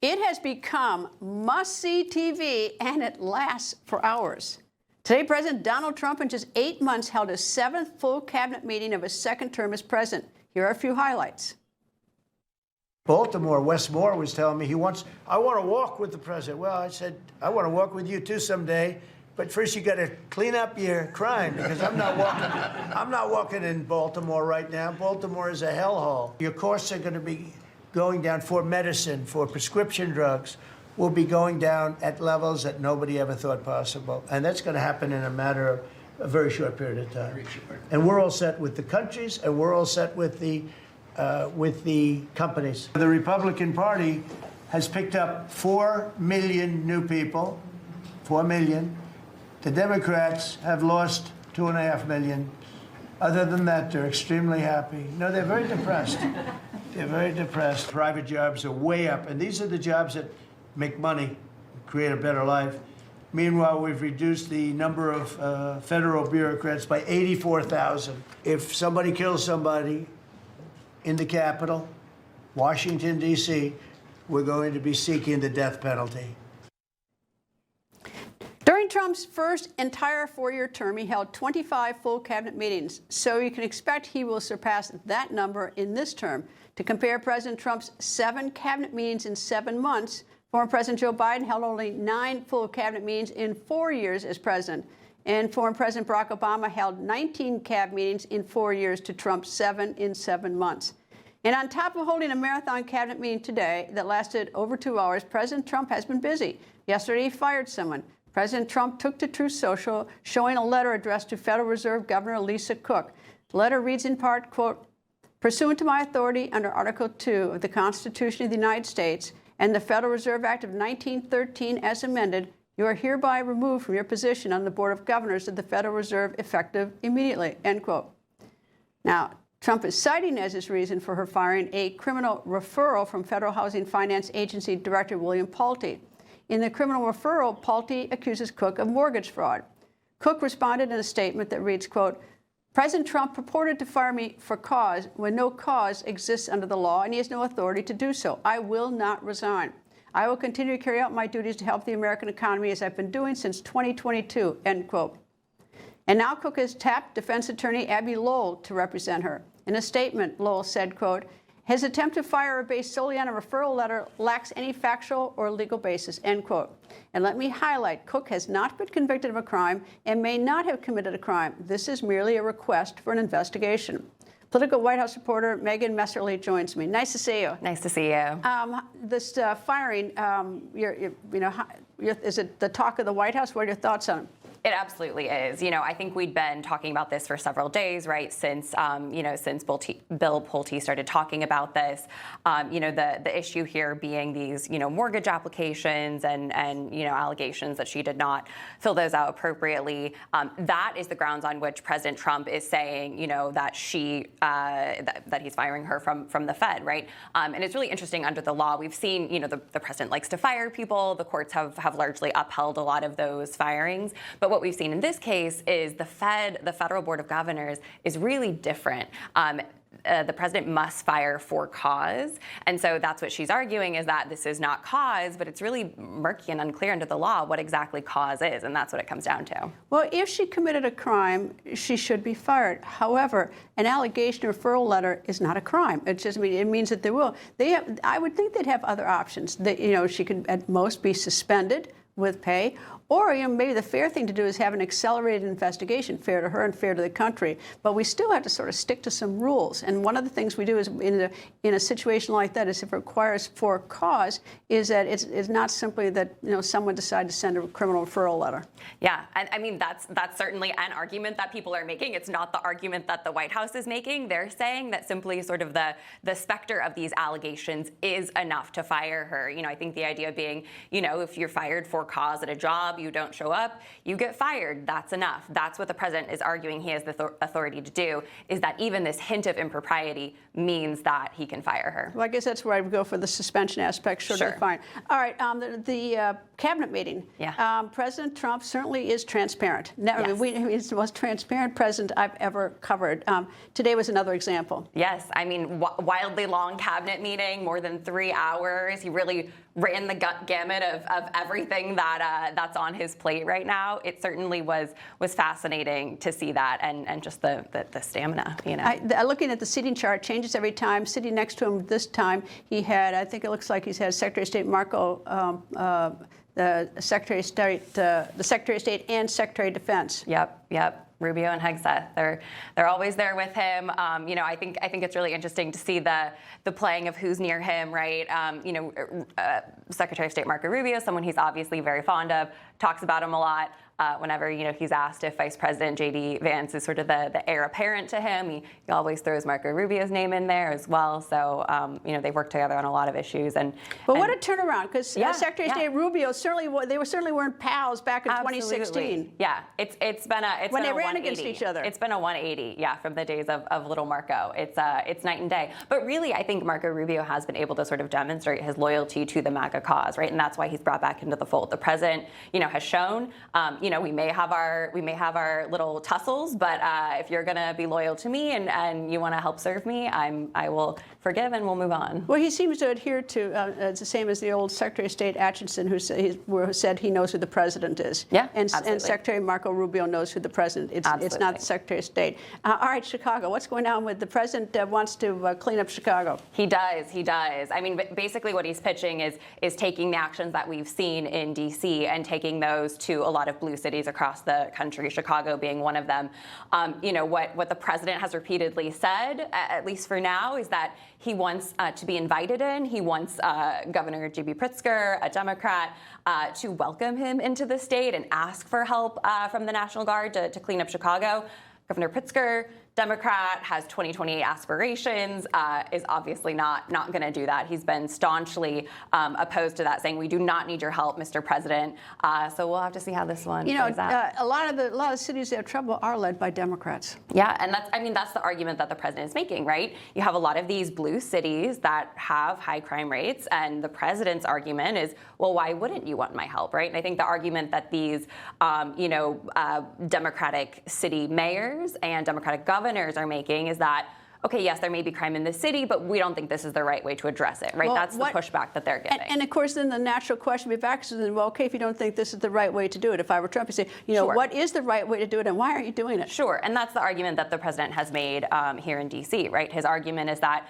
It has become must-see TV, and it lasts for hours. Today, President Donald Trump, in just 8 months, held his 7th full cabinet meeting of his second term as president. Here are a few highlights. Baltimore, Wes Moore was telling me I want to walk with the president. Well, I said, I want to walk with you too someday, but first you got to clean up your crime, because I'm not walking in Baltimore right now. Baltimore is a hellhole. Your costs are going to be going down for medicine, for prescription drugs, will be going down at levels that nobody ever thought possible. And that's going to happen in a matter of a very short period of time. Very short. And we're all set with the countries, and we're all set with the companies. The Republican Party has picked up 4 million new people, 4 million. The Democrats have lost 2.5 million. Other than that, they're extremely happy. No, they're very depressed. They're very depressed. Private jobs are way up, and these are the jobs that make money, create a better life. Meanwhile, we've reduced the number of federal bureaucrats by 84,000. If somebody kills somebody in the Capitol, Washington, D.C., we're going to be seeking the death penalty. During Trump's first entire 4-year term, he held 25 full cabinet meetings, so you can expect he will surpass that number in this term. To compare President Trump's 7 cabinet meetings in 7 months, former President Joe Biden held only 9 full cabinet meetings in 4 years as president, and former President Barack Obama held 19 cab meetings in 4 years to Trump's 7 in 7 months. And on top of holding a marathon cabinet meeting today that lasted over 2 hours, President Trump has been busy. Yesterday, he fired someone. President Trump took to Truth Social, showing a letter addressed to Federal Reserve Governor Lisa Cook. The letter reads in part, quote, "Pursuant to my authority under Article 2 of the Constitution of the United States and the Federal Reserve Act of 1913 as amended, you are hereby removed from your position on the Board of Governors of the Federal Reserve effective immediately," end quote. Now, Trump is citing as his reason for her firing a criminal referral from Federal Housing Finance Agency Director William Pulte. In the criminal referral, Pulte accuses Cook of mortgage fraud. Cook responded in a statement that reads, quote, "President Trump purported to fire me for cause when no cause exists under the law and he has no authority to do so. I will not resign. I will continue to carry out my duties to help the American economy as I've been doing since 2022, end quote. And now Cook has tapped defense attorney Abby Lowell to represent her. In a statement, Lowell said, quote, "His attempt to fire her based solely on a referral letter lacks any factual or legal basis," end quote. And let me highlight, Cook has not been convicted of a crime and may not have committed a crime. This is merely a request for an investigation. Political White House reporter Megan Messerly joins me. Nice to see you. Nice to see you. This firing, is it the talk of the White House? What are your thoughts on it? It absolutely is. I think we'd been talking about this for several days, right? Since, since Bill Pulte started talking about this, the issue here being these, mortgage applications and allegations that she did not fill those out appropriately. That is the grounds on which President Trump is saying, that that he's firing her from the Fed, right? And it's really interesting under the law. We've seen, the president likes to fire people. The courts have largely upheld a lot of those firings. But what we've seen in this case is the Federal Board of Governors is really different. The president must fire for cause. And so that's what she's arguing, is that this is not cause, but it's really murky and unclear under the law what exactly cause is. And that's what it comes down to. Well, if she committed a crime, she should be fired. However, an allegation or referral letter is not a crime. It just it means that they will. I would think they'd have other options. She could at most be suspended with pay, or maybe the fair thing to do is have an accelerated investigation, fair to her and fair to the country. But we still have to sort of stick to some rules. And one of the things we do is in a situation like that is if it requires for cause, is that it's not simply that someone decided to send a criminal referral letter. Yeah, and I mean that's certainly an argument that people are making. It's not the argument that the White House is making. They're saying that simply sort of the specter of these allegations is enough to fire her. I think the idea being, if you're fired for for cause at a job, you don't show up, you get fired. That's enough. That's what the president is arguing he has the authority to do, is that even this hint of impropriety means that he can fire her. Well, I guess that's where I would go for the suspension aspect. Sure. Fine. All right. The cabinet meeting. Yeah. President Trump certainly is transparent. Never, Yes. he's the most transparent president I've ever covered. Today was another example. Yes, I mean, wildly long cabinet meeting, more than 3 hours. He really ran the gamut of everything that's on his plate right now. It certainly was fascinating to see that, and just the stamina, you know. Looking at the seating chart, changes every time. Sitting next to him this time, he had, I think it looks like he's had Secretary of State Marco, the Secretary of State and Secretary of Defense. Yep. Rubio and Hegseth, they're always there with him. You know, I think it's really interesting to see the playing of who's near him, right? You know, Secretary of State Marco Rubio, someone he's obviously very fond of, talks about him a lot. Whenever, you know, he's asked if Vice President J.D. Vance is sort of the heir apparent to him, he always throws Marco Rubio's name in there as well. So, you know, they've worked together on a lot of issues. But what a turnaround, because Secretary of State Rubio certainly weren't pals back in 2016. Yeah, it's been a when they ran against each other. It's been a 180, from the days of little Marco. It's night and day. But really, I think Marco Rubio has been able to sort of demonstrate his loyalty to the MAGA cause, right? And that's why he's brought back into the fold. The president, you know, has shown, you know, we may have our little tussles, but if you're going to be loyal to me and you want to help serve me, I will forgive and we'll move on. Well, he seems to adhere to it's the same as the old Secretary of State Atchison, who said he knows who the president is. Yeah, and absolutely. Secretary Marco Rubio knows who the president is. It's not the Secretary of State. All right, Chicago. What's going on with the president? Wants to clean up Chicago. He does. I mean, basically, what he's pitching is taking the actions that we've seen in D.C. and taking those to a lot of blue cities across the country, Chicago being one of them. You know, what the president has repeatedly said, at least for now, is that he wants to be invited in. He wants Governor J.B. Pritzker, a Democrat, to welcome him into the state and ask for help from the National Guard to clean up Chicago. Governor Pritzker, Democrat, has 2028 aspirations, is obviously not going to do that. He's been staunchly opposed to that, saying we do not need your help, Mr. President. So we'll have to see how this one plays out. A lot of cities that have trouble are led by Democrats. Yeah, and that's the argument that the president is making, right? You have a lot of these blue cities that have high crime rates, and the president's argument is, well, why wouldn't you want my help, right? And I think the argument that these, Democratic city mayors and Democratic governors are making is that, okay, yes, there may be crime in the city, but we don't think this is the right way to address it, right? Well, that's the pushback that they're giving. And of course, then the natural question would be back is, well, okay, if you don't think this is the right way to do it, if I were Trump, I'd say, Sure. What is the right way to do it, and why aren't you doing it? Sure, and that's the argument that the president has made here in D.C., right? His argument is that,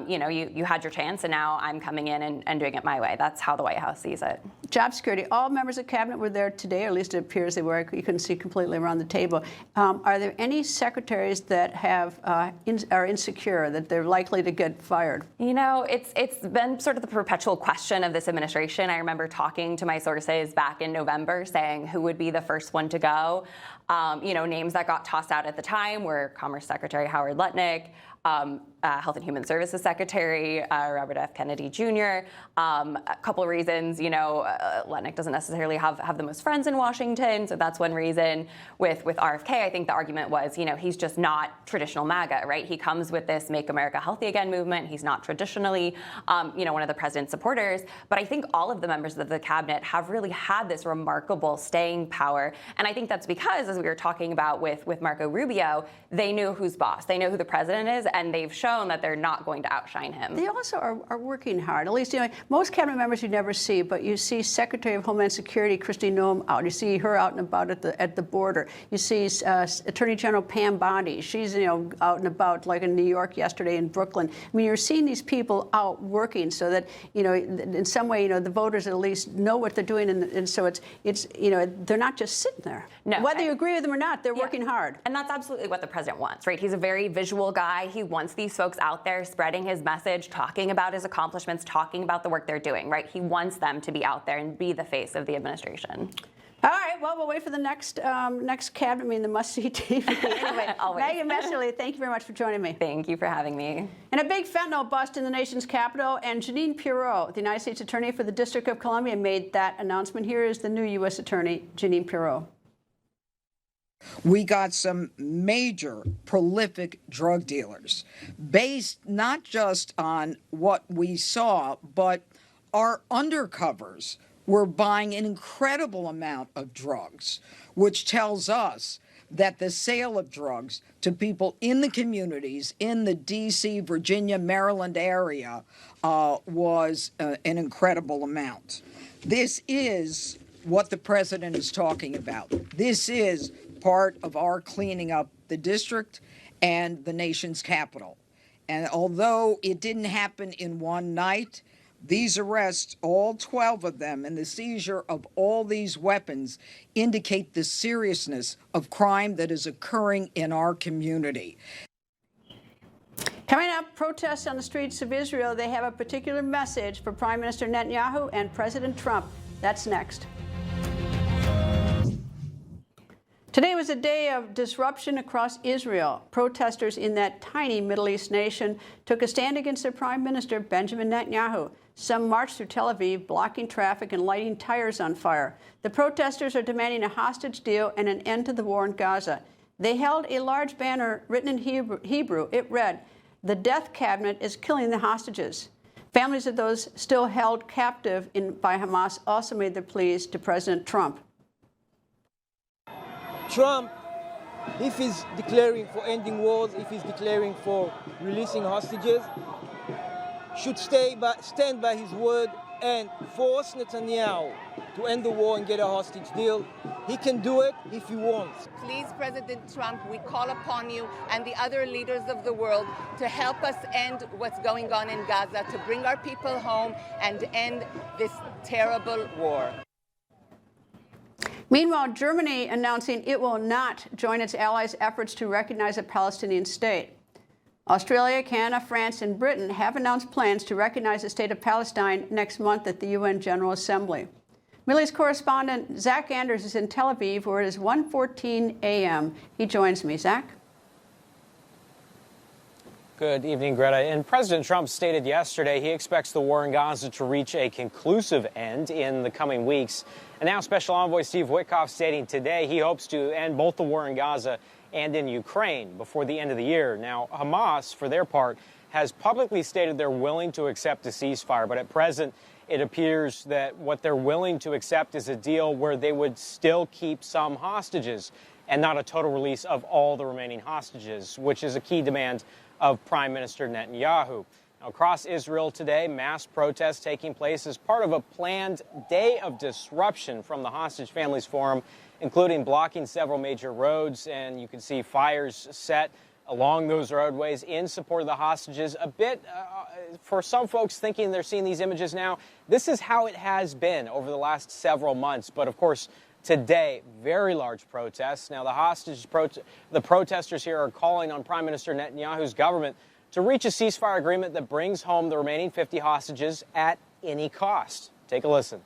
you had your chance, and now I'm coming in and doing it my way. That's how the White House sees it. Job security. All members of cabinet were there today, or at least it appears they were. You couldn't see completely around the table. Are there any secretaries that are insecure, that they're likely to get fired? You know, it's been sort of the perpetual question of this administration. I remember talking to my sources back in November saying who would be the first one to go. Names that got tossed out at the time were Commerce Secretary Howard Lutnick, Health and Human Services Secretary Robert F. Kennedy Jr. A couple of reasons, Lutnick doesn't necessarily have the most friends in Washington, so that's one reason. With RFK, I think the argument was, he's just not traditional MAGA, right? He comes with this Make America Healthy Again movement. He's not traditionally, one of the president's supporters. But I think all of the members of the cabinet have really had this remarkable staying power. And I think that's because, as we were talking about with Marco Rubio, they knew who's boss. They know who the president is, and they've shown that they're not going to outshine him. They also are working hard. At least, most cabinet members you never see, but you see Secretary of Homeland Security Kristi Noem out. You see her out and about at the border. You see Attorney General Pam Bondi. She's out and about, like in New York yesterday, in Brooklyn. I mean, you're seeing these people out working so that in some way the voters at least know what they're doing, and so it's they're not just sitting there. No, whether you agree with them or not, they're working hard. And that's absolutely what the president wants, right? He's a very visual guy. He wants these folks out there spreading his message, talking about his accomplishments, talking about the work they're doing, right? He wants them to be out there and be the face of the administration. All right, well, we'll wait for the next cabinet meeting, the must-see TV. Anyway, Megan Messerly, thank you very much for joining me. Thank you for having me. And a big fentanyl bust in the nation's capital, and Jeanine Pirro, the United States Attorney for the District of Columbia, made that announcement. Here is the new U.S. Attorney, Jeanine Pirro. We got some major prolific drug dealers based not just on what we saw, but our undercovers were buying an incredible amount of drugs, which tells us that the sale of drugs to people in the communities in the D.C., Virginia, Maryland area was an incredible amount. This is what the president is talking about. This is part of our cleaning up the district and the nation's capital. And although it didn't happen in one night, these arrests, all 12 of them, and the seizure of all these weapons indicate the seriousness of crime that is occurring in our community. Coming up, protests on the streets of Israel. They have a particular message for Prime Minister Netanyahu and President Trump. That's next. Today was a day of disruption across Israel. Protesters in that tiny Middle East nation took a stand against their Prime Minister, Benjamin Netanyahu. Some marched through Tel Aviv, blocking traffic and lighting tires on fire. The protesters are demanding a hostage deal and an end to the war in Gaza. They held a large banner written in Hebrew. It read, "The death cabinet is killing the hostages." Families of those still held captive by Hamas also made their pleas to President Trump. Trump, if he's declaring for ending wars, if he's declaring for releasing hostages, should stand by his word and force Netanyahu to end the war and get a hostage deal. He can do it if he wants. Please, President Trump, we call upon you and the other leaders of the world to help us end what's going on in Gaza, to bring our people home and end this terrible war. Meanwhile, Germany announcing it will not join its allies' efforts to recognize a Palestinian state. Australia, Canada, France, and Britain have announced plans to recognize the state of Palestine next month at the UN General Assembly. Middle East correspondent Zach Anders is in Tel Aviv, where it is 1:14 a.m. He joins me. Zach? Good evening, Greta. And President Trump stated yesterday he expects the war in Gaza to reach a conclusive end in the coming weeks. And now Special Envoy Steve Witkoff stating today he hopes to end both the war in Gaza and in Ukraine before the end of the year. Now, Hamas, for their part, has publicly stated they're willing to accept a ceasefire. But at present, it appears that what they're willing to accept is a deal where they would still keep some hostages and not a total release of all the remaining hostages, which is a key demand of Prime Minister Netanyahu. Now, across Israel today, mass protests taking place as part of a planned day of disruption from the Hostage Families Forum, including blocking several major roads, and you can see fires set along those roadways in support of the hostages. A bit, for some folks thinking they're seeing these images now, this is how it has been over the last several months. But of course, today, very large protests. Now, the protesters here are calling on Prime Minister Netanyahu's government to reach a ceasefire agreement that brings home the remaining 50 hostages at any cost. Take a listen.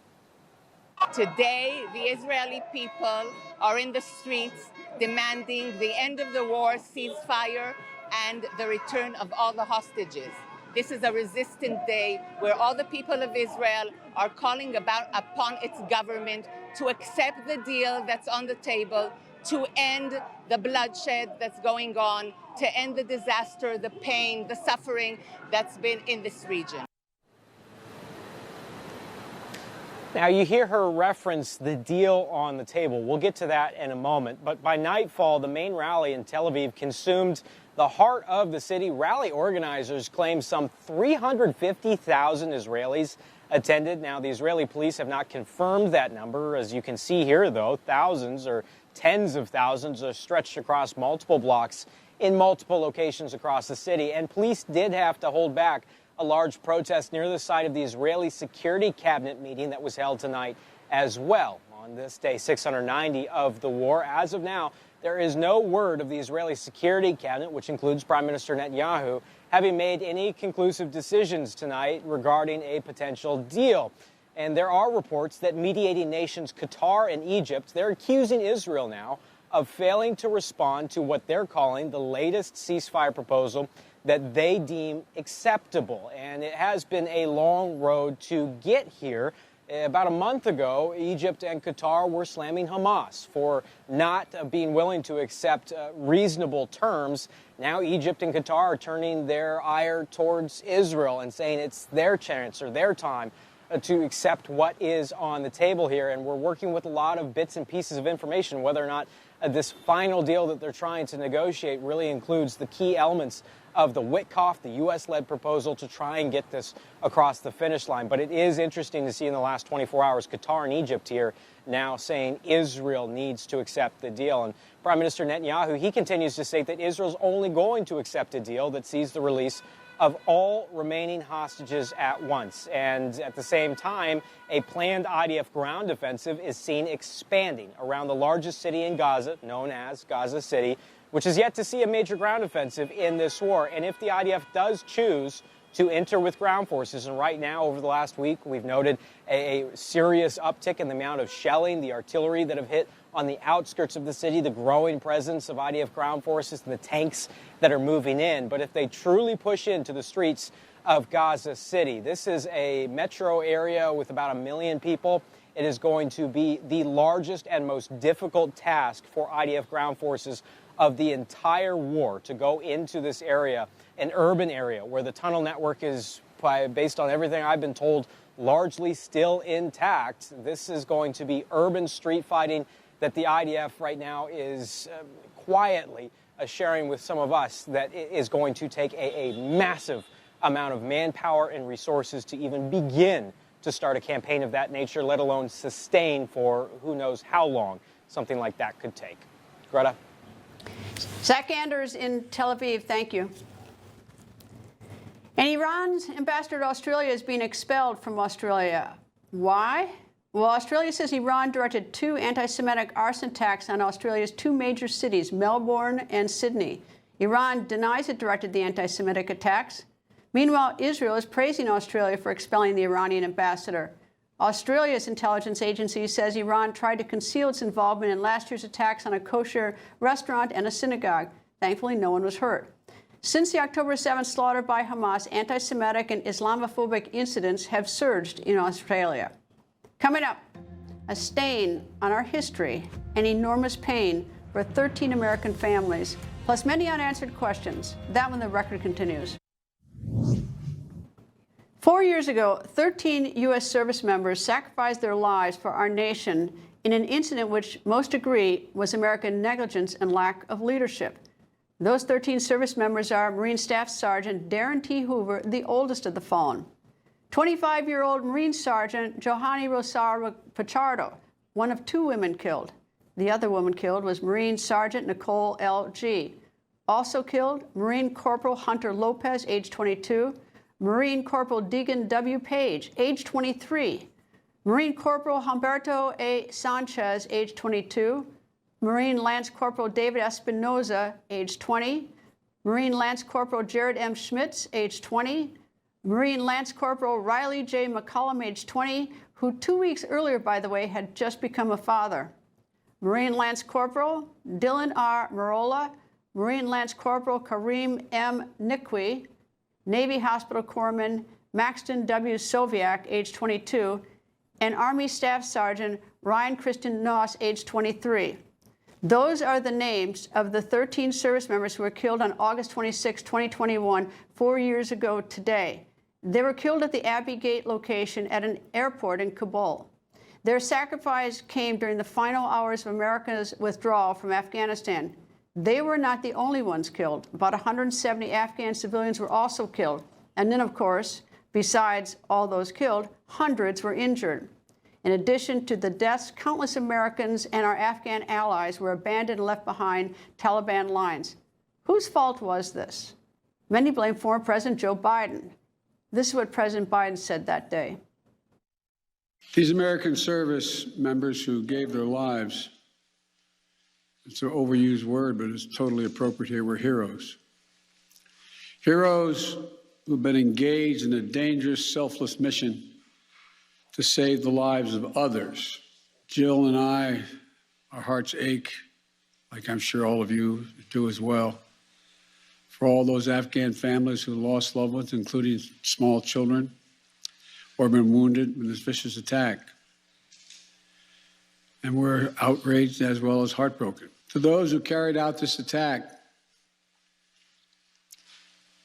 Today, the Israeli people are in the streets demanding the end of the war, ceasefire, and the return of all the hostages. This is a resistant day where all the people of Israel are calling upon its government to accept the deal that's on the table, to end the bloodshed that's going on, to end the disaster, the pain, the suffering that's been in this region. Now, you hear her reference the deal on the table. We'll get to that in a moment. But by nightfall, the main rally in Tel Aviv consumed the heart of the city. Rally organizers claim some 350,000 Israelis attended. Now, the Israeli police have not confirmed that number. As you can see here, though, thousands or tens of thousands are stretched across multiple blocks in multiple locations across the city. And police did have to hold back a large protest near the site of the Israeli Security Cabinet meeting that was held tonight as well. On this day 690 of the war, as of now, there is no word of the Israeli Security Cabinet, which includes Prime Minister Netanyahu, having made any conclusive decisions tonight regarding a potential deal. And there are reports that mediating nations Qatar and Egypt, they're accusing Israel now of failing to respond to what they're calling the latest ceasefire proposal that they deem acceptable. And it has been a long road to get here. About a month ago, Egypt and Qatar were slamming Hamas for not being willing to accept reasonable terms. Now Egypt and Qatar are turning their ire towards Israel and saying it's their chance or their time to accept what is on the table here. And we're working with a lot of bits and pieces of information, whether or not this final deal that they're trying to negotiate really includes the key elements of the Witkoff, the U.S.-led proposal to try and get this across the finish line. But it is interesting to see in the last 24 hours, Qatar and Egypt here now saying Israel needs to accept the deal. And Prime Minister Netanyahu, he continues to say that Israel's only going to accept a deal that sees the release of all remaining hostages at once. And at the same time, a planned IDF ground offensive is seen expanding around the largest city in Gaza, known as Gaza City, which is yet to see a major ground offensive in this war. And if the IDF does choose to enter with ground forces, and right now, over the last week, we've noted a serious uptick in the amount of shelling, the artillery that have hit on the outskirts of the city, the growing presence of IDF ground forces, and the tanks that are moving in. But if they truly push into the streets of Gaza City, this is a metro area with about 1 million people. It is going to be the largest and most difficult task for IDF ground forces of the entire war to go into this area, an urban area where the tunnel network is, based on everything I've been told, largely still intact. This is going to be urban street fighting that the IDF right now is quietly sharing with some of us that it is going to take a massive amount of manpower and resources to even begin to start a campaign of that nature, let alone sustain for who knows how long something like that could take. Greta? Zach Anders in Tel Aviv, thank you. And Iran's ambassador to Australia is being expelled from Australia. Why? Well, Australia says Iran directed 2 anti-Semitic arson attacks on Australia's 2 major cities, Melbourne and Sydney. Iran denies it directed the anti-Semitic attacks. Meanwhile, Israel is praising Australia for expelling the Iranian ambassador. Australia's intelligence agency says Iran tried to conceal its involvement in last year's attacks on a kosher restaurant and a synagogue. Thankfully, no one was hurt. Since the October 7th slaughter by Hamas, anti-Semitic and Islamophobic incidents have surged in Australia. Coming up, a stain on our history and enormous pain for 13 American families, plus many unanswered questions. That when the record continues. 4 years ago, 13 U.S. service members sacrificed their lives for our nation in an incident which most agree was American negligence and lack of leadership. Those 13 service members are Marine Staff Sergeant Darren T. Hoover, the oldest of the fallen, 25-year-old Marine Sergeant Johanny Rosario Pichardo, one of 2 women killed. The other woman killed was Marine Sergeant Nicole L.G. Also killed, Marine Corporal Hunter Lopez, age 22, Marine Corporal Deegan W. Page, age 23, Marine Corporal Humberto A. Sanchez, age 22, Marine Lance Corporal David Espinoza, age 20, Marine Lance Corporal Jared M. Schmitz, age 20, Marine Lance Corporal Riley J. McCullum, age 20, who 2 weeks earlier, by the way, had just become a father, Marine Lance Corporal Dylan R. Marola, Marine Lance Corporal Kareem M. Nikwi, Navy Hospital Corpsman Maxton W. Soviak, age 22, and Army Staff Sergeant Ryan Christian Noss, age 23. Those are the names of the 13 service members who were killed on August 26, 2021, 4 years ago today. They were killed at the Abbey Gate location at an airport in Kabul. Their sacrifice came during the final hours of America's withdrawal from Afghanistan. They were not the only ones killed. About 170 Afghan civilians were also killed. And then, of course, besides all those killed, hundreds were injured. In addition to the deaths, countless Americans and our Afghan allies were abandoned and left behind Taliban lines. Whose fault was this? Many blame former President Joe Biden. This is what President Biden said that day. These American service members who gave their lives, it's an overused word, but it's totally appropriate here, were heroes. Heroes who've been engaged in a dangerous, selfless mission to save the lives of others. Jill and I, our hearts ache, like I'm sure all of you do as well, for all those Afghan families who lost loved ones, including small children, or been wounded in this vicious attack. And we're outraged as well as heartbroken. To those who carried out this attack,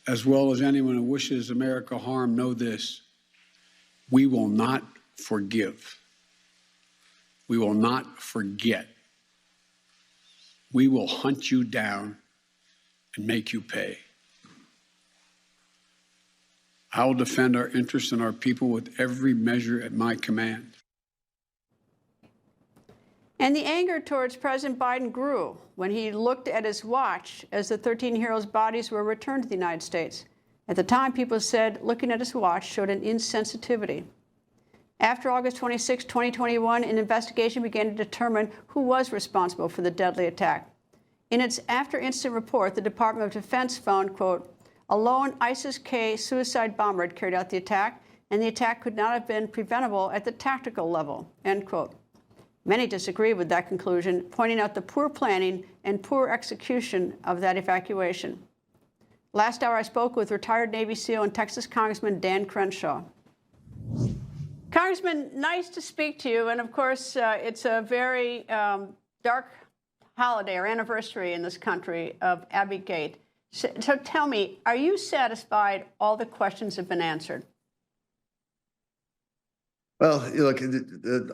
as well as anyone who wishes America harm, know this: we will not forgive. We will not forget. We will hunt you down and make you pay. I will defend our interests and our people with every measure at my command. And the anger towards President Biden grew when he looked at his watch as the 13 heroes' bodies were returned to the United States. At the time, people said looking at his watch showed an insensitivity. After August 26, 2021, an investigation began to determine who was responsible for the deadly attack. In its after-incident report, the Department of Defense found, quote, a lone ISIS-K suicide bomber had carried out the attack, and the attack could not have been preventable at the tactical level, end quote. Many disagree with that conclusion, pointing out the poor planning and poor execution of that evacuation. Last hour, I spoke with retired Navy SEAL and Texas Congressman Dan Crenshaw. Congressman, nice to speak to you. And of course, it's a very dark holiday or anniversary in this country of Abbey Gate. So tell me, are you satisfied all the questions have been answered? Well, look,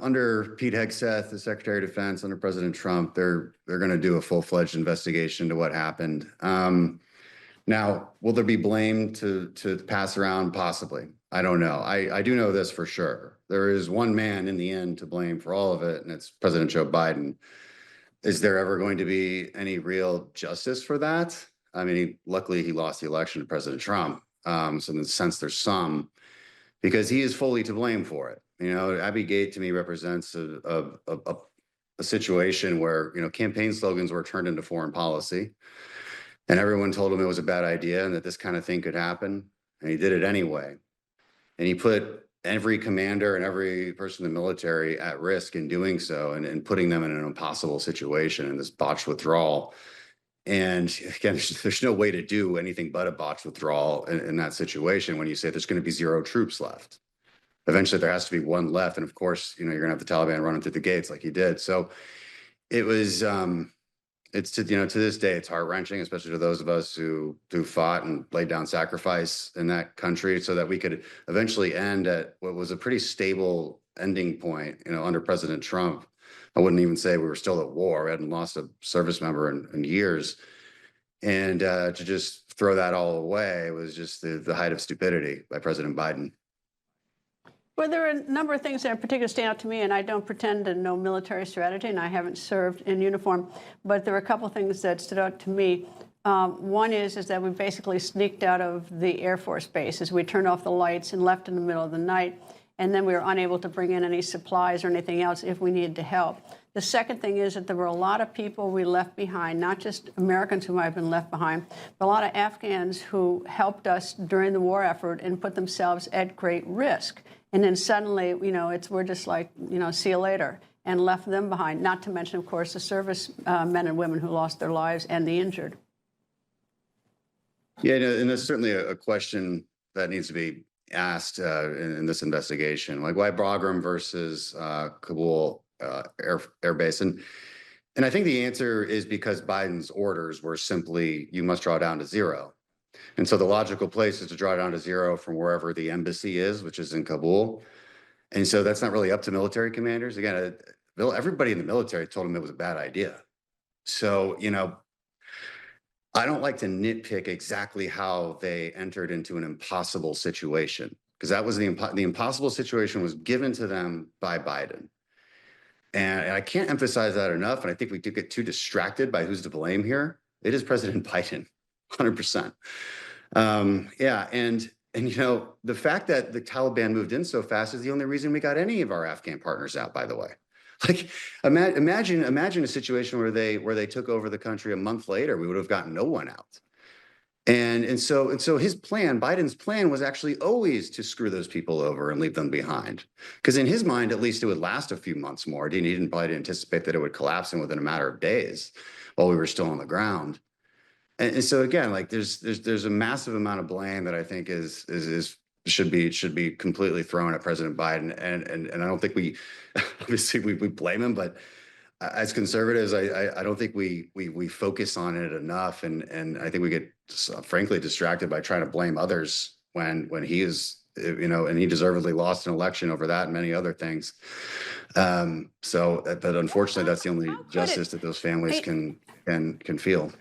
under Pete Hegseth, the Secretary of Defense, under President Trump, they're going to do a full-fledged investigation into what happened. Now, will there be blame to pass around? Possibly. I don't know. I do know this for sure. There is one man in the end to blame for all of it, and it's President Joe Biden. Is there ever going to be any real justice for that? I mean, luckily he lost the election to President Trump. So in the sense there's some, because he is fully to blame for it. You know, Abbey Gate to me represents a situation where, you know, campaign slogans were turned into foreign policy, and everyone told him it was a bad idea and that this kind of thing could happen. And he did it anyway. And he put every commander and every person in the military at risk in doing so, and putting them in an impossible situation in this botched withdrawal. And again, there's no way to do anything but a botched withdrawal in that situation when you say there's going to be 0 troops left. Eventually, there has to be one left. And of course, you know, you're going to have the Taliban running through the gates like he did. So it was, it's to, you know, to this day, it's heart wrenching, especially to those of us who fought and laid down sacrifice in that country so that we could eventually end at what was a pretty stable ending point, you know, under President Trump. I wouldn't even say we were still at war. We hadn't lost a service member in years. And to just throw that all away was just the height of stupidity by President Biden. Well, there are a number of things that in particular stand out to me, and I don't pretend to know military strategy, and I haven't served in uniform, but there are a couple of things that stood out to me. One is that we basically sneaked out of the Air Force Base as we turned off the lights and left in the middle of the night, and then we were unable to bring in any supplies or anything else if we needed to help. The second thing is that there were a lot of people we left behind, not just Americans who might have been left behind, but a lot of Afghans who helped us during the war effort and put themselves at great risk. And then suddenly, you know, we're just like, you know, see you later, and left them behind, not to mention, of course, the service men and women who lost their lives and the injured. Yeah, and there's certainly a question that needs to be asked in this investigation, like why Bagram versus Kabul Air Base? And I think the answer is because Biden's orders were simply, you must draw down to 0. And so the logical place is to draw down to 0 from wherever the embassy is, which is in Kabul. And so that's not really up to military commanders. Again, everybody in the military told him it was a bad idea. So, you know, I don't like to nitpick exactly how they entered into an impossible situation, because that was the impossible situation was given to them by Biden. And I can't emphasize that enough. And I think we do get too distracted by who's to blame here. It is President Biden, 100%. Yeah, and you know, the fact that the Taliban moved in so fast is the only reason we got any of our Afghan partners out, by the way. Like, imagine a situation where they took over the country a month later, we would have gotten no one out. And so his plan, Biden's plan, was actually always to screw those people over and leave them behind. Because in his mind, at least it would last a few months more. He didn't probably anticipate that it would collapse in within a matter of days while we were still on the ground. And so again, like there's a massive amount of blame that I think should be completely thrown at President Biden. And I don't think we obviously we blame him, but as conservatives, I don't think we focus on it enough, and I think we get frankly distracted by trying to blame others when he is, and he deservedly lost an election over that and many other things. So that unfortunately, that's the only justice that those families can feel.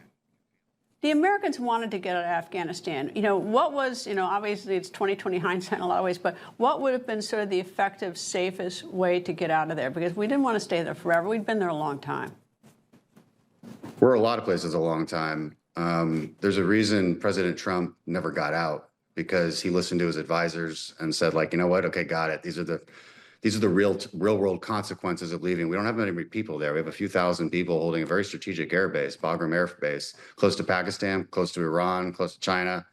The Americans wanted to get out of Afghanistan. What was, obviously it's 20/20 hindsight in a lot of ways, but what would have been sort of the effective, safest way to get out of there? Because we didn't want to stay there forever. We'd been there a long time. We're a lot of places a long time. There's a reason President Trump never got out, because he listened to his advisors and said, like, you know what? Okay, got it. These are the real world consequences of leaving. We don't have many people there. We have a few thousand people holding a very strategic air base, Bagram Air Base, close to Pakistan, close to Iran, close to China.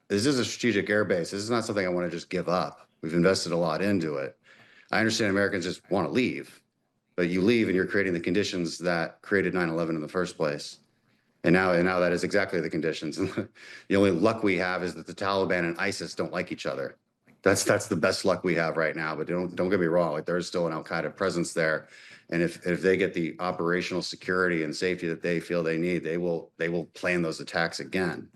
This is a strategic air base. This is not something I want to just give up. We've invested a lot into it. I understand Americans just want to leave, but you leave and you're creating the conditions that created 9/11 in the first place. And now that is exactly the conditions. And the only luck we have is that the Taliban and ISIS don't like each other. That's the best luck we have right now. But don't get me wrong, like, there is still an Al-Qaeda presence there, and if they get the operational security and safety that they feel they need, they will plan those attacks again.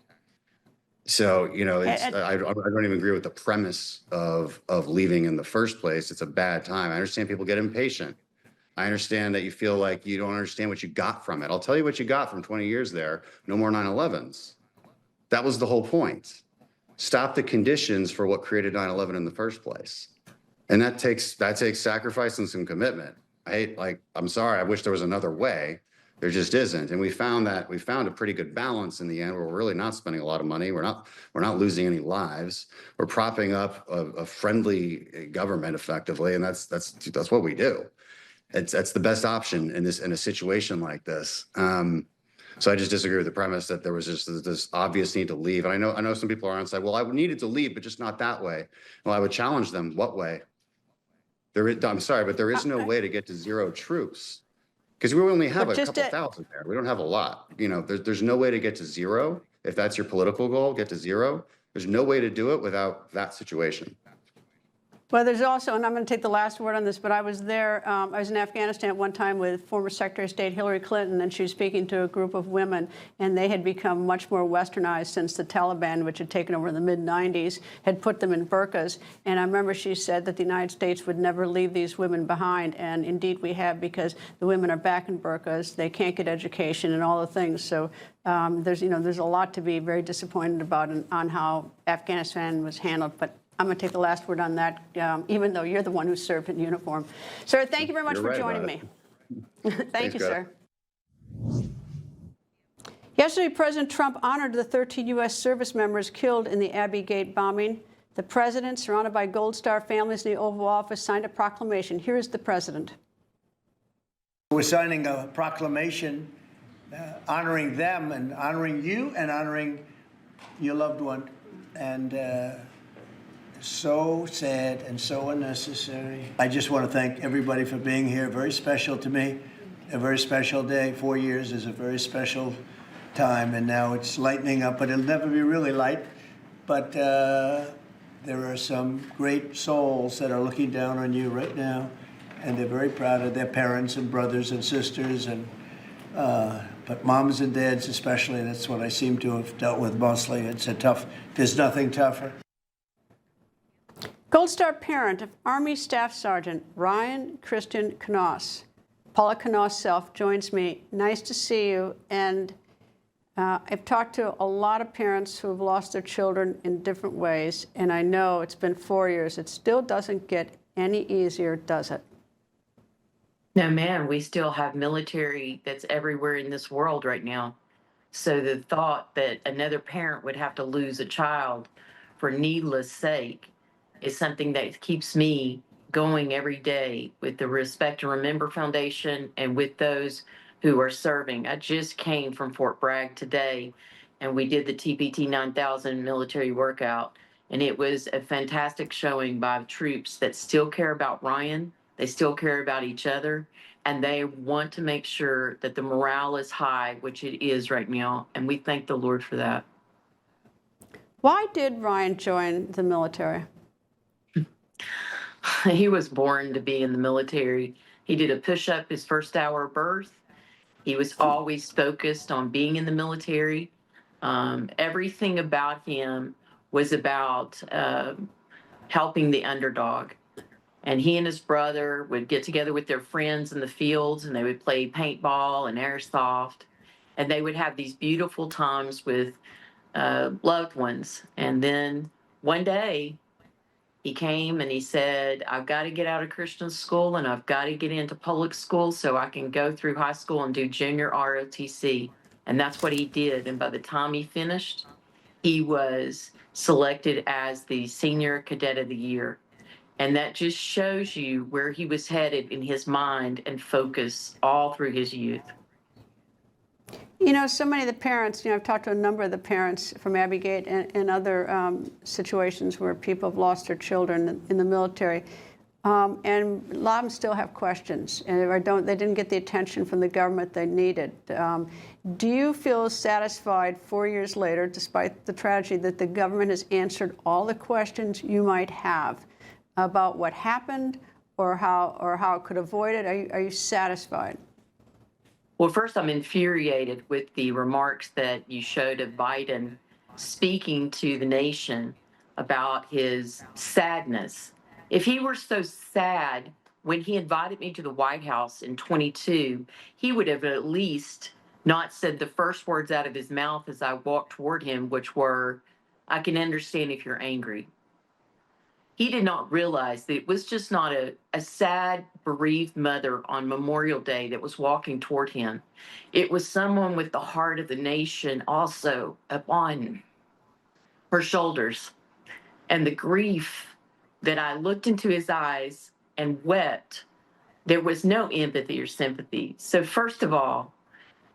So I don't even agree with the premise of leaving in the first place. It's a bad time. I understand people get impatient. I understand that you feel like you don't understand what you got from it. I'll tell you what you got from 20 years there. No more 9/11s. That was the whole point. Stop the conditions for what created 9/11 in the first place. And that takes sacrifice and some commitment. I'm sorry, I wish there was another way. There just isn't. And we found a pretty good balance in the end, where we're really not spending a lot of money. We're not losing any lives. We're propping up a friendly government effectively. And that's what we do. That's the best option in a situation like this. So I just disagree with the premise that there was just this obvious need to leave. And I know some people are on side. Well, I needed to leave, but just not that way. Well, I would challenge them. What way? I'm sorry, but there is no way to get to zero troops, because we only have a couple thousand there. We don't have a lot. There's no way to get to zero. If that's your political goal, get to zero. There's no way to do it without that situation. Well, there's also, and I'm going to take the last word on this, but I was there, I was in Afghanistan at one time with former Secretary of State Hillary Clinton, and she was speaking to a group of women, and they had become much more westernized since the Taliban, which had taken over in the mid-90s, had put them in burqas. And I remember she said that the United States would never leave these women behind, and indeed we have, because the women are back in burqas, they can't get education and all the things. So there's a lot to be very disappointed about on how Afghanistan was handled. But I'm going to take the last word on that, even though you're the one who served in uniform. Sir, thank you very much for joining me. Thank you, sir. Yesterday, President Trump honored the 13 U.S. service members killed in the Abbey Gate bombing. The president, surrounded by Gold Star families in the Oval Office, signed a proclamation. Here is the president. We're signing a proclamation honoring them and honoring you and honoring your loved one. And so sad and so unnecessary. I just want to thank everybody for being here. Very special to me. A very special day. 4 years is a very special time, and now it's lightening up, but it'll never be really light. But there are some great souls that are looking down on you right now, and they're very proud of their parents and brothers and sisters, and but moms and dads especially. That's what I seem to have dealt with mostly. It's there's nothing tougher. Gold Star parent of Army Staff Sergeant Ryan Christian Knoss, Paula Knoss self, joins me. Nice to see you. And I've talked to a lot of parents who have lost their children in different ways, and I know it's been 4 years. It still doesn't get any easier, does it? No, ma'am. We still have military that's everywhere in this world right now. So the thought that another parent would have to lose a child for needless sake is something that keeps me going every day with the Respect and Remember Foundation and with those who are serving. I just came from Fort Bragg today, and we did the TPT 9000 military workout. And it was a fantastic showing by troops that still care about Ryan. They still care about each other, and they want to make sure that the morale is high, which it is right now. And we thank the Lord for that. Why did Ryan join the military? He was born to be in the military. He did a push-up his first hour of birth. He was always focused on being in the military. Everything about him was about helping the underdog. And he and his brother would get together with their friends in the fields, and they would play paintball and airsoft. And they would have these beautiful times with loved ones. And then one day, he came and he said, I've got to get out of Christian school and I've got to get into public school so I can go through high school and do junior ROTC. And that's what he did. And by the time he finished, he was selected as the Senior Cadet of the Year. And that just shows you where he was headed in his mind and focus all through his youth. You know, so many of the parents, I've talked to a number of the parents from Abbey Gate and other situations where people have lost their children in the military. And a lot of them still have questions, and they didn't get the attention from the government they needed. Do you feel satisfied 4 years later, despite the tragedy, that the government has answered all the questions you might have about what happened or how it could avoid it? Are you satisfied? Well, first, I'm infuriated with the remarks that you showed of Biden speaking to the nation about his sadness. If he were so sad when he invited me to the White House in 22, he would have at least not said the first words out of his mouth as I walked toward him, which were, I can understand if you're angry. He did not realize that it was just not a sad, bereaved mother on Memorial Day that was walking toward him. It was someone with the heart of the nation also upon her shoulders. And the grief that I looked into his eyes and wept, there was no empathy or sympathy. So first of all,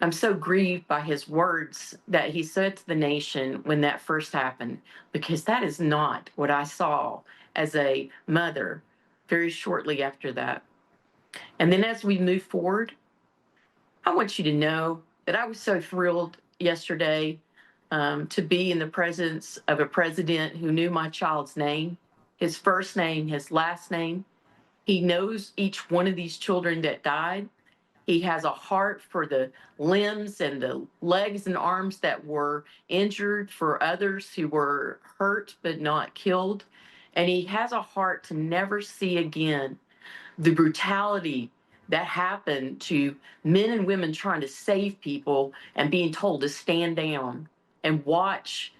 I'm so grieved by his words that he said to the nation when that first happened, because that is not what I saw as a mother very shortly after that. And then as we move forward, I want you to know that I was so thrilled yesterday to be in the presence of a president who knew my child's name, his first name, his last name. He knows each one of these children that died. He has a heart for the limbs and the legs and arms that were injured, for others who were hurt but not killed. And he has a heart to never see again the brutality that happened to men and women trying to save people and being told to stand down and watch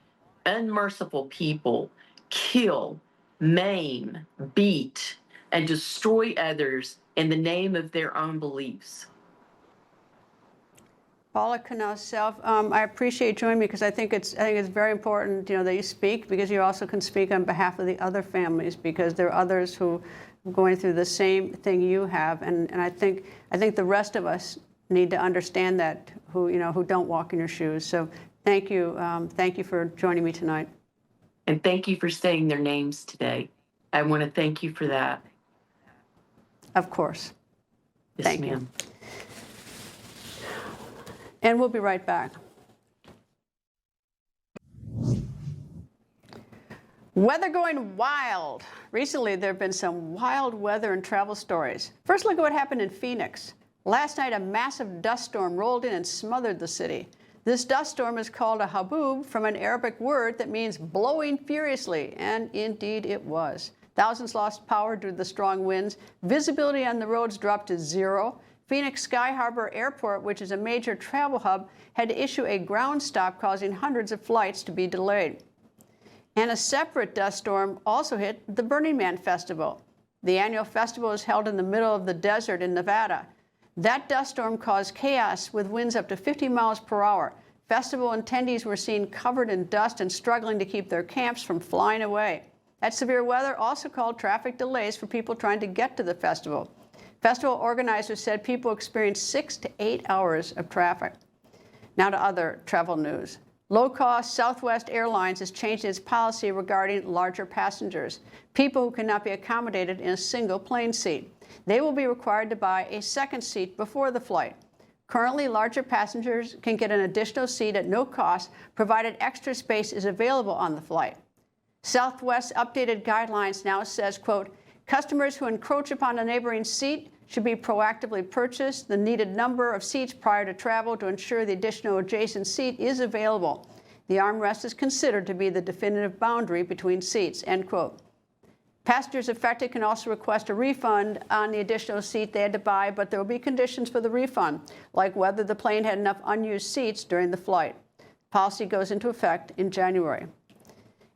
unmerciful people kill, maim, beat, and destroy others in the name of their own beliefs. Paula Knauss-Self, I appreciate you joining me because I think it's very important, that you speak, because you also can speak on behalf of the other families, because there are others who are going through the same thing you have, and I think the rest of us need to understand that, who don't walk in your shoes. So thank you for joining me tonight. And thank you for saying their names today. I want to thank you for that. Of course. Yes, Thank ma'am. you. And we'll be right back. Weather going wild. Recently, there have been some wild weather and travel stories. First, look at what happened in Phoenix. Last night, a massive dust storm rolled in and smothered the city. This dust storm is called a haboob, from an Arabic word that means blowing furiously, and indeed it was. Thousands lost power due to the strong winds. Visibility on the roads dropped to zero. Phoenix Sky Harbor Airport, which is a major travel hub, had to issue a ground stop, causing hundreds of flights to be delayed. And a separate dust storm also hit the Burning Man Festival. The annual festival is held in the middle of the desert in Nevada. That dust storm caused chaos with winds up to 50 miles per hour. Festival attendees were seen covered in dust and struggling to keep their camps from flying away. That severe weather also caused traffic delays for people trying to get to the festival. Festival organizers said people experienced 6 to 8 hours of traffic. Now to other travel news. Low-cost Southwest Airlines has changed its policy regarding larger passengers, people who cannot be accommodated in a single plane seat. They will be required to buy a second seat before the flight. Currently, larger passengers can get an additional seat at no cost, provided extra space is available on the flight. Southwest's updated guidelines now says, quote, customers who encroach upon a neighboring seat should be proactively purchased the needed number of seats prior to travel to ensure the additional adjacent seat is available. The armrest is considered to be the definitive boundary between seats, end quote. Passengers affected can also request a refund on the additional seat they had to buy, but there will be conditions for the refund, like whether the plane had enough unused seats during the flight. Policy goes into effect in January.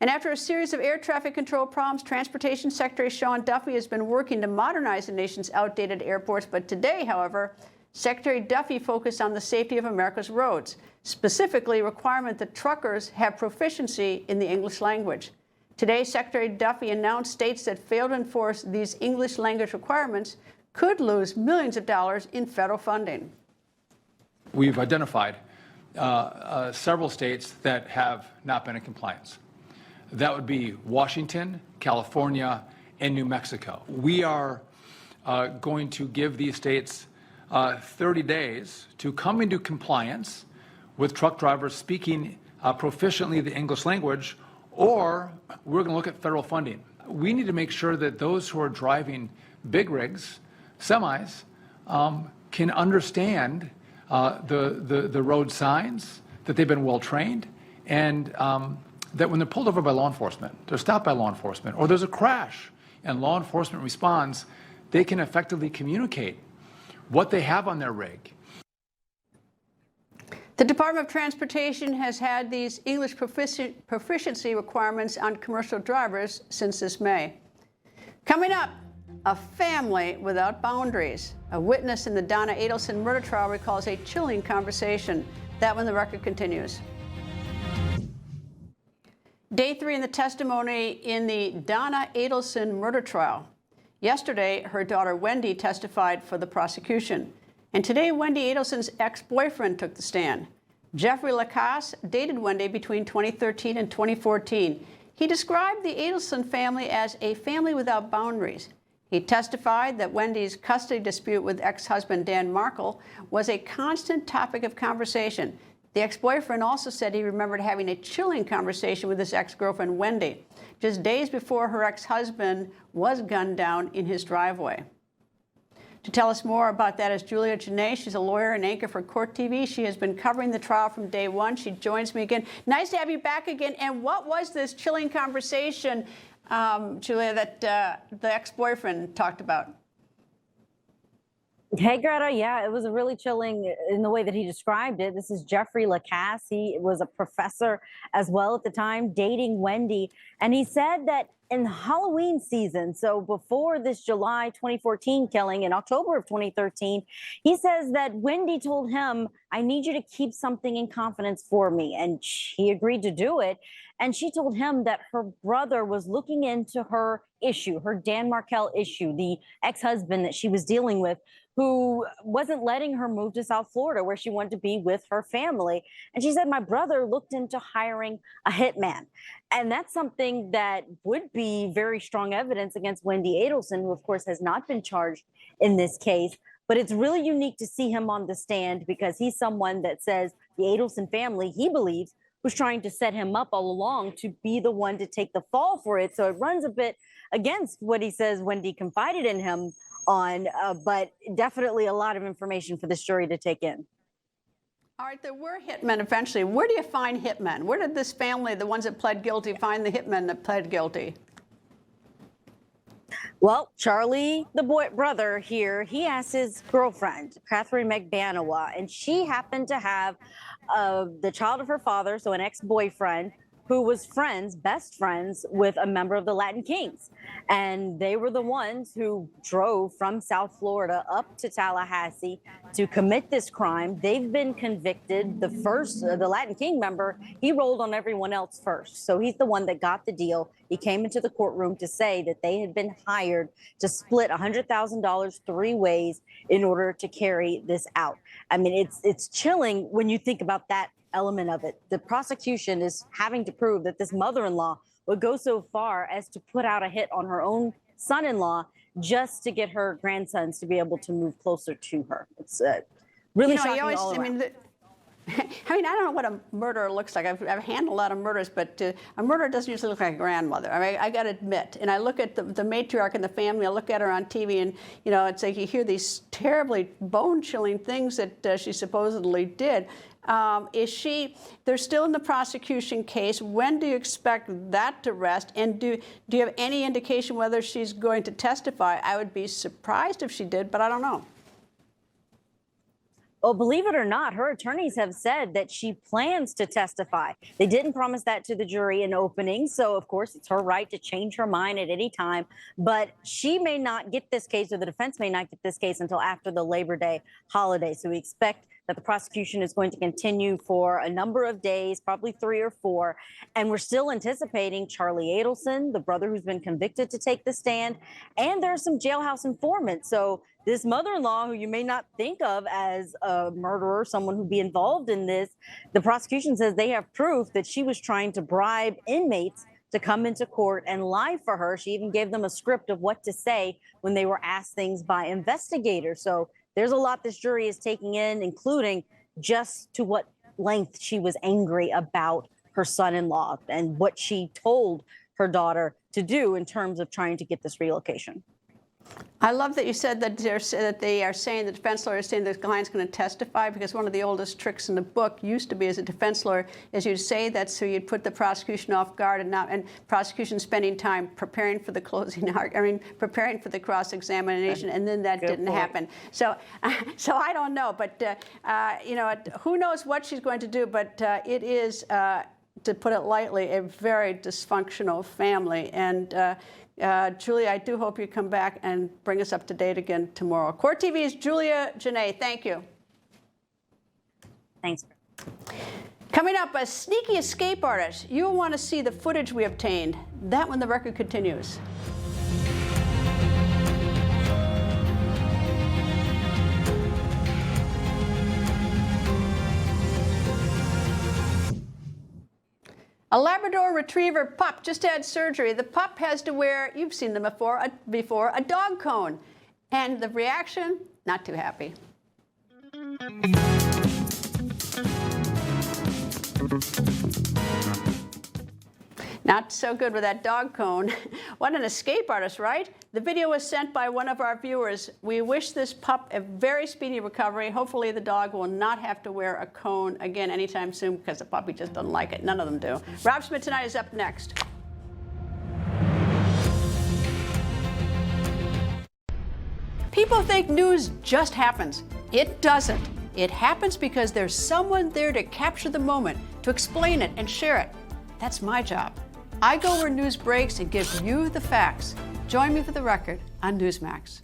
And after a series of air traffic control problems, Transportation Secretary Sean Duffy has been working to modernize the nation's outdated airports. But today, however, Secretary Duffy focused on the safety of America's roads, specifically requirement that truckers have proficiency in the English language. Today, Secretary Duffy announced states that fail to enforce these English language requirements could lose millions of dollars in federal funding. We've identified several states that have not been in compliance. That would be Washington, California, and New Mexico. We are going to give these states 30 days to come into compliance with truck drivers speaking proficiently the English language, or we're going to look at federal funding. We need to make sure that those who are driving big rigs, semis, can understand the road signs, that they've been well trained, and that when they're pulled over by law enforcement, they're stopped by law enforcement, or there's a crash and law enforcement responds, they can effectively communicate what they have on their rig. The Department of Transportation has had these English proficiency requirements on commercial drivers since this May. Coming up, a family without boundaries. A witness in the Donna Adelson murder trial recalls a chilling conversation. That when the record continues. Day 3 in the testimony in the Donna Adelson murder trial. Yesterday, her daughter Wendy testified for the prosecution. And today, Wendy Adelson's ex-boyfriend took the stand. Jeffrey Lacasse dated Wendy between 2013 and 2014. He described the Adelson family as a family without boundaries. He testified that Wendy's custody dispute with ex-husband Dan Markle was a constant topic of conversation. The ex-boyfriend also said he remembered having a chilling conversation with his ex-girlfriend, Wendy, just days before her ex-husband was gunned down in his driveway. To tell us more about that is Julia Janae. She's a lawyer and anchor for Court TV. She has been covering the trial from day one. She joins me again. Nice to have you back again. And what was this chilling conversation, Julia, that the ex-boyfriend talked about? Hey, Greta. Yeah, it was really chilling in the way that he described it. This is Jeffrey Lacasse. He was a professor as well at the time, dating Wendy. And he said that in Halloween season, so before this July 2014 killing in October of 2013, he says that Wendy told him, I need you to keep something in confidence for me. And he agreed to do it. And she told him that her brother was looking into her issue, her Dan Markle issue, the ex-husband that she was dealing with, who wasn't letting her move to South Florida where she wanted to be with her family. And she said, my brother looked into hiring a hitman. And that's something that would be very strong evidence against Wendy Adelson, who of course has not been charged in this case. But it's really unique to see him on the stand because he's someone that says the Adelson family, he believes, was trying to set him up all along to be the one to take the fall for it. So it runs a bit against what he says Wendy confided in him on, but definitely a lot of information for this jury to take in. All right, there were hitmen eventually. Where do you find hitmen? Where did this family, the ones that pled guilty, find the hitmen that pled guilty? Well, Charlie, the brother here, he asked his girlfriend, Catherine McBanawa, and she happened to have the child of her father, so an ex-boyfriend, who was best friends with a member of the Latin Kings. And they were the ones who drove from South Florida up to Tallahassee to commit this crime. They've been convicted. The Latin King member, he rolled on everyone else first. So he's the one that got the deal. He came into the courtroom to say that they had been hired to split $100,000 three ways in order to carry this out. I mean, it's chilling when you think about that element of it. The prosecution is having to prove that this mother-in-law would go so far as to put out a hit on her own son-in-law just to get her grandsons to be able to move closer to her. It's really shocking all around. I mean, I don't know what a murderer looks like. I've handled a lot of murders, but a murderer doesn't usually look like a grandmother. I mean, I got to admit. And I look at the matriarch in the family. I look at her on TV, and it's like you hear these terribly bone-chilling things that she supposedly did. They're still in the prosecution case. When do you expect that to rest? And do you have any indication whether she's going to testify? I would be surprised if she did, but I don't know. Well, believe it or not, her attorneys have said that she plans to testify. They didn't promise that to the jury in opening, so of course it's her right to change her mind at any time. But she may not get this case, or the defense may not get this case until after the Labor Day holiday. So we expect that the prosecution is going to continue for a number of days, probably 3 or 4. And we're still anticipating Charlie Adelson, the brother who's been convicted, to take the stand. And there are some jailhouse informants. So this mother-in-law, who you may not think of as a murderer, someone who'd be involved in this, the prosecution says they have proof that she was trying to bribe inmates to come into court and lie for her. She even gave them a script of what to say when they were asked things by investigators. So there's a lot this jury is taking in, including just to what length she was angry about her son-in-law and what she told her daughter to do in terms of trying to get this relocation. I love that you said that they are saying, the defense lawyer is saying the client's going to testify, because one of the oldest tricks in the book used to be, as a defense lawyer, is you'd say that so you'd put the prosecution off guard, and prosecution spending time preparing for the closing argument, preparing for the cross-examination, and then that didn't happen. So I don't know, but who knows what she's going to do? But it is, to put it lightly, a very dysfunctional family. And Julia, I do hope you come back and bring us up to date again tomorrow. Court TV's Julia Janae, thank you. Thanks. Coming up, a sneaky escape artist. You'll want to see the footage we obtained. That when the record continues. A Labrador Retriever pup just had surgery. The pup has to wear, you've seen them before, a dog cone. And the reaction, not too happy. Not so good with that dog cone. What an escape artist, right? The video was sent by one of our viewers. We wish this pup a very speedy recovery. Hopefully the dog will not have to wear a cone again anytime soon, because the puppy just doesn't like it. None of them do. Rob Schmidt Tonight is up next. People think news just happens. It doesn't. It happens because there's someone there to capture the moment, to explain it and share it. That's my job. I go where news breaks and give you the facts. Join me for The Record on Newsmax.